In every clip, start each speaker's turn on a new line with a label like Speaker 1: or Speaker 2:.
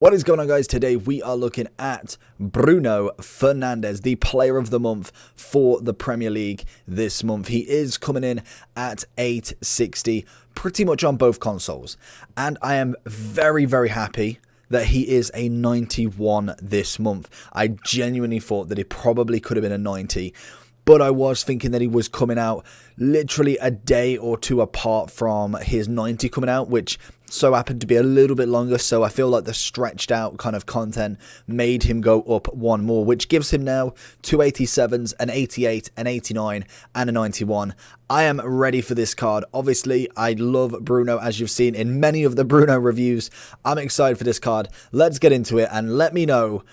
Speaker 1: What is going on, guys? Today we are looking at Bruno Fernandes, the player of the month for the Premier League this month. He is coming in at 860 pretty much on both consoles, and I am very happy that he is a 91 this month. I genuinely thought that it probably could have been a 90, but I was thinking that he was coming out literally a day or two apart from his 90 coming out, which so happened to be a little bit longer. So I feel like the stretched out kind of content made him go up one more, which gives him now two 87s, an 88, an 89, and a 91. I am ready for this card. Obviously, I love Bruno, as you've seen in many of the Bruno reviews. I'm excited for this card. Let's get into it and let me know,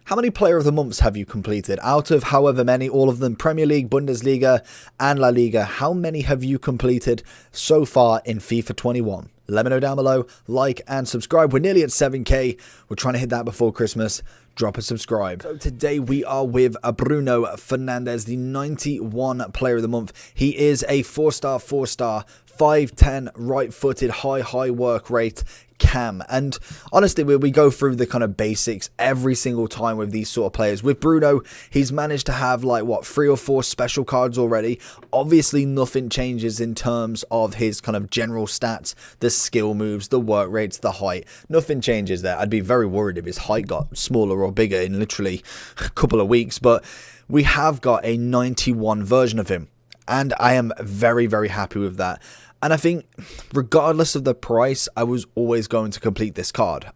Speaker 1: how many player of the months have you completed? Out of however many, all of them, Premier League, Bundesliga, and La Liga, how many have you completed so far in FIFA 21? Let me know down below, like and subscribe. We're nearly at 7k. We're trying to hit that before Christmas. Drop a subscribe. So today we are with Bruno Fernandes, the 91 player of the month. He is a 4-star, 5'10", right-footed, high work rate cam. And honestly, we go through the kind of basics every single time with these sort of players. With Bruno, he's managed to have like what, 3 or 4 special cards already. Obviously nothing changes in terms of his kind of general stats, the skill moves, the work rates, the height. Nothing changes there. I'd be very worried if his height got smaller or bigger in literally a couple of weeks, but we have got a 91 version of him, and I am very happy with that. And I think regardless of the price, I was always going to complete this card.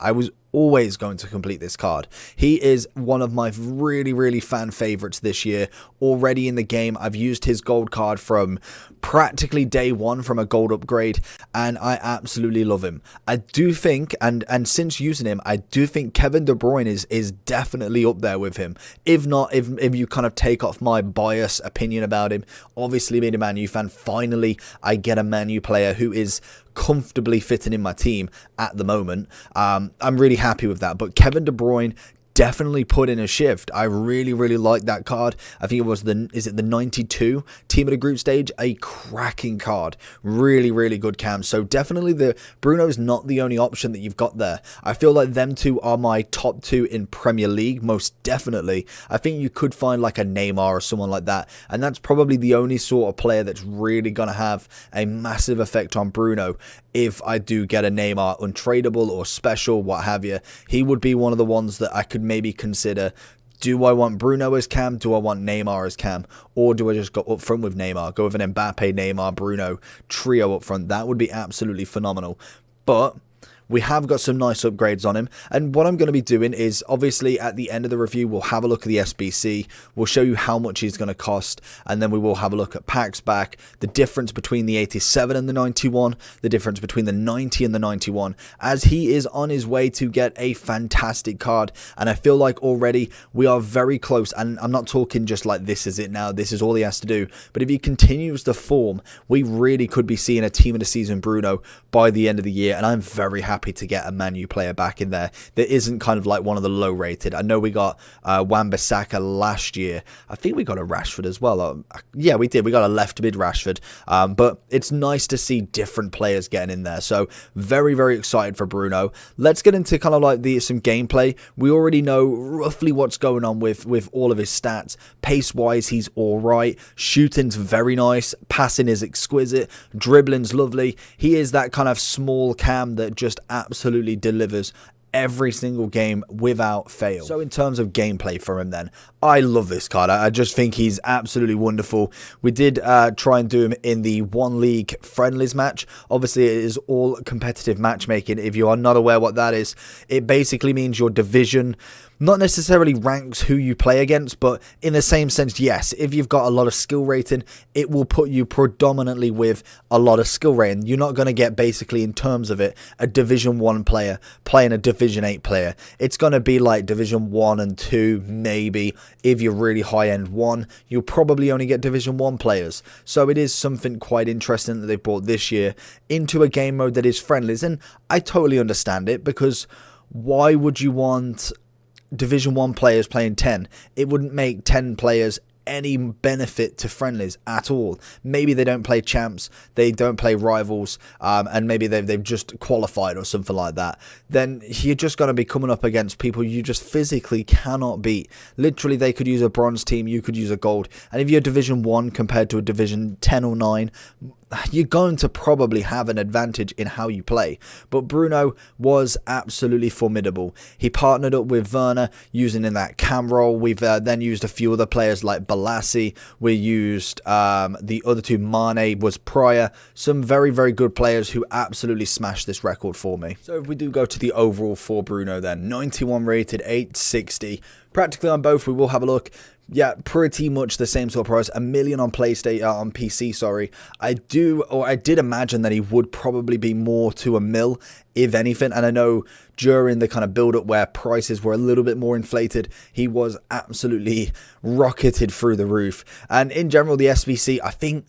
Speaker 1: He is one of my really fan favorites this year. Already in the game, I've used his gold card from practically day one from a gold upgrade, and I absolutely love him. I do think, and since using him, I do think Kevin De Bruyne is definitely up there with him. If not, if you kind of take off my bias opinion about him, obviously being a Man U fan, finally I get a Man U player who is comfortably fitting in my team at the moment. I'm really happy with that. But Kevin De Bruyne definitely put in a shift. I really like that card. I think it was the 92 team of the group stage, a cracking card. Really good cam. So definitely Bruno's not the only option that you've got there. I feel like them two are my top 2 in Premier League, most definitely. I think you could find like a Neymar or someone like that, and that's probably the only sort of player that's really gonna have a massive effect on Bruno. If I do get a Neymar untradeable or special, what have you, he would be one of the ones that I could maybe consider. Do I want Bruno as cam? Do I want Neymar as cam? Or do I just go up front with Neymar? Go with an Mbappe, Neymar, Bruno trio up front. That would be absolutely phenomenal. But we have got some nice upgrades on him, and what I'm going to be doing is, obviously at the end of the review, we'll have a look at the SBC, we'll show you how much he's going to cost, and then we will have a look at packs back, the difference between the 87 and the 91, the difference between the 90 and the 91, as he is on his way to get a fantastic card. And I feel like already we are very close, and I'm not talking just like this is it now, this is all he has to do, but if he continues the form, we really could be seeing a team of the season Bruno by the end of the year, and I'm very happy to get a Man U player back in there that isn't kind of like one of the low rated. I know we got Wan-Bissaka last year. I think we got a Rashford as well. Yeah, we did. We got a left mid Rashford. But it's nice to see different players getting in there. So very excited for Bruno. Let's get into kind of like some gameplay. We already know roughly what's going on with all of his stats. Pace wise, he's all right. Shooting's very nice. Passing is exquisite. Dribbling's lovely. He is that kind of small cam that just absolutely delivers every single game without fail. So in terms of gameplay for him then, I love this card. I just think he's absolutely wonderful. We did try and do him in the one league friendlies match. Obviously it is all competitive matchmaking. If you are not aware what that is, it basically means your division not necessarily ranks who you play against, but in the same sense, yes, if you've got a lot of skill rating, it will put you predominantly with a lot of skill rating. You're not going to get, basically in terms of it, a Division 1 player playing a Division 8 player. It's going to be like Division 1 and 2, maybe. If you're really high-end 1, you'll probably only get Division 1 players. So it is something quite interesting that they brought this year into a game mode that is friendlies, and I totally understand it, because why would you want Division 1 players playing 10? It wouldn't make 10 players any benefit to friendlies at all. Maybe they don't play champs, they don't play rivals, and maybe they've just qualified or something like that. Then you're just going to be coming up against people you just physically cannot beat. Literally, they could use a bronze team, you could use a gold. And if you're Division 1 compared to a Division 10 or 9, you're going to probably have an advantage in how you play. But Bruno was absolutely formidable. He partnered up with Werner using in that cam role. We've then used a few other players like Balassi. We used the other two. Mane was prior. Some very, very good players who absolutely smashed this record for me. So if we do go to the overall for Bruno then, 91 rated, 860. Practically on both, we will have a look. Yeah, pretty much the same sort of price. $1 million on on PC, sorry. I did imagine that he would probably be more to $1 million, if anything. And I know during the kind of build-up where prices were a little bit more inflated, he was absolutely rocketed through the roof. And in general, the SBC, I think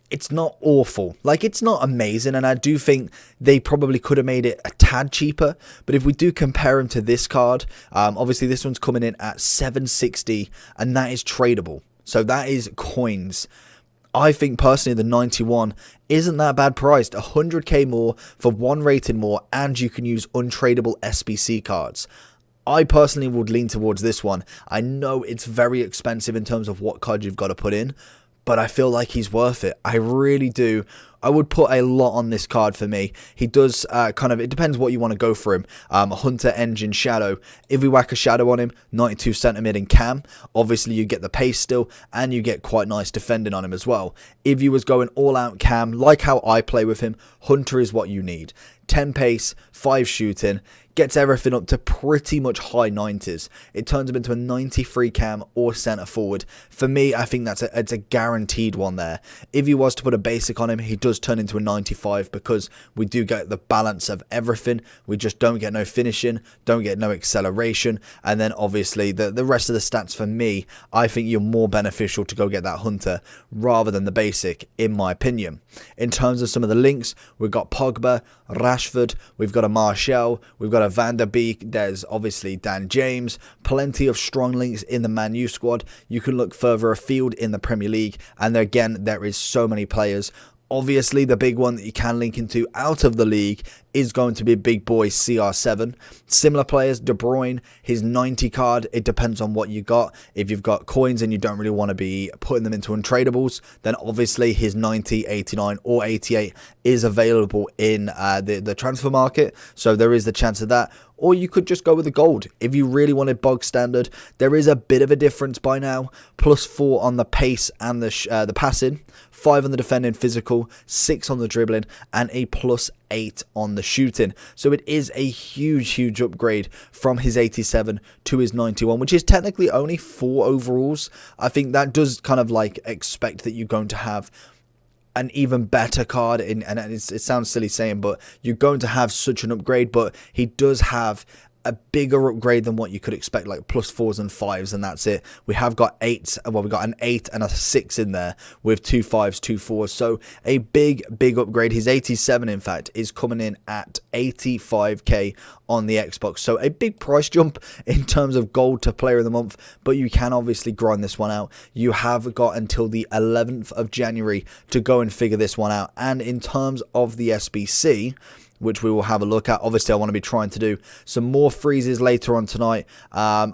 Speaker 1: it's not awful. Like, it's not amazing, and I do think they probably could have made it a tad cheaper. But if we do compare him to this card, obviously this one's coming in at 760, and that is tradable. So that is coins. I think personally the 91 isn't that bad priced. 100k more for 1 rated more, and you can use untradeable SBC cards. I personally would lean towards this one. I know it's very expensive in terms of what card you've got to put in, but I feel like he's worth it. I really do. I would put a lot on this card for me. He does it depends what you want to go for him. Hunter, Engine, Shadow. If we whack a Shadow on him, 92 centimeter in cam, obviously you get the pace still, and you get quite nice defending on him as well. If you was going all out cam, like how I play with him, Hunter is what you need. 10 pace, 5 shooting, gets everything up to pretty much high 90s. It turns him into a 93 cam or centre forward. For me, I think it's a guaranteed one there. If he was to put a basic on him, he does turn into a 95 because we do get the balance of everything. We just don't get no finishing, don't get no acceleration, and then obviously the rest of the stats for me, I think you're more beneficial to go get that Hunter rather than the basic, in my opinion. In terms of some of the links, we've got Pogba, Rashford, we've got a Martial, we've got a Van der Beek, there's obviously Dan James, plenty of strong links in the Man U squad. You can look further afield in the Premier League, and again, there is so many players. Obviously, the big one that you can link into out of the league is going to be big boy CR7. Similar players, De Bruyne, his 90 card, it depends on what you got. If you've got coins and you don't really want to be putting them into untradables, then obviously his 90, 89 or 88 is available in the transfer market. So there is the chance of that. Or you could just go with the gold. If you really wanted bog standard, there is a bit of a difference by now. +4 on the pace and the passing, 5 on the defending physical, 6 on the dribbling, and a +8 on the shooting. So it is a huge upgrade from his 87 to his 91, which is technically only 4 overalls. I think that does kind of like expect that you're going to have an even better card and it sounds silly saying, but you're going to have such an upgrade. But he does have a bigger upgrade than what you could expect, like +4s and 5s, and that's it. We have got 8, well, we got an 8 and a 6 in there with 2 5s, 2 4s, so a big upgrade. His 87, in fact, is coming in at 85k on the Xbox, so a big price jump in terms of gold to player of the month, but you can obviously grind this one out. You have got until the 11th of January to go and figure this one out. And in terms of the SBC, which we will have a look at. Obviously, I want to be trying to do some more freezes later on tonight.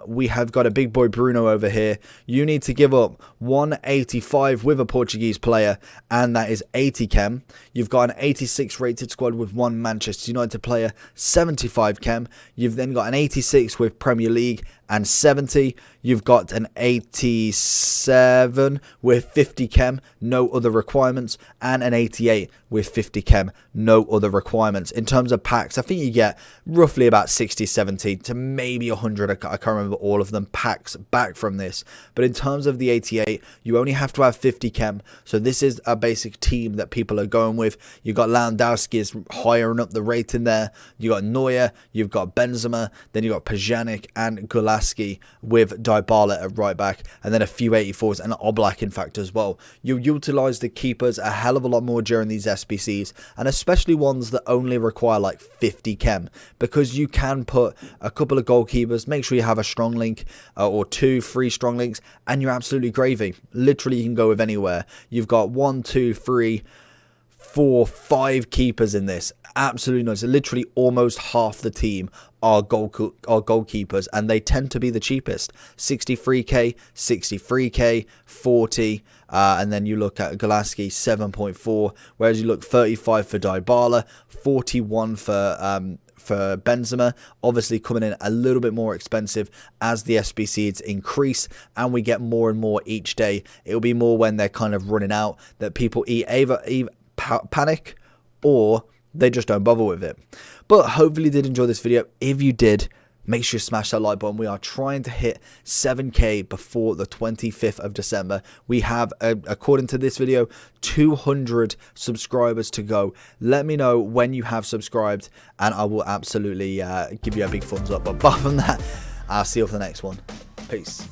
Speaker 1: We have got a big boy Bruno over here. You need to give up 185 with a Portuguese player, and that is 80 chem. You've got an 86 rated squad with 1 Manchester United player, 75 chem. You've then got an 86 with Premier League and 70. You've got an 87 with 50 chem, no other requirements, and an 88 with 50 chem, no other requirements. In terms of packs, I think you get roughly about 60, 70 to maybe 100, I can't remember all of them, packs back from this. But in terms of the 88, you only have to have 50 chem, so this is a basic team that people are going with. You've got Lewandowski is higher up the rating there. You got Neuer, you've got Benzema, then you got Pjanic and Gulaski with Dybala at right back, and then a few 84s and Oblak in fact as well. You utilise the keepers a hell of a lot more during these SBCs, and especially ones that only require like 50 chem, because you can put a couple of goalkeepers, make sure you have a strong link or 2, 3 strong links, and you're absolutely gravy. Literally, you can go with anywhere. You've got 1, 2, 3, 4, 5 keepers in this. Absolutely nuts. Literally almost half the team are goalkeepers, and they tend to be the cheapest. 63k, 63k, 40, and then you look at Golaski 7.4, whereas you look 35 for Dybala, 41 for Benzema, obviously coming in a little bit more expensive as the SBCs increase and we get more and more each day. It'll be more when they're kind of running out that people either panic or they just don't bother with it. But hopefully you did enjoy this video. If you did, make sure you smash that like button. We are trying to hit 7k before the 25th of December. We have, according to this video, 200 subscribers to go. Let me know when you have subscribed and I will absolutely give you a big thumbs up. But apart from that, I'll see you for the next one. Peace.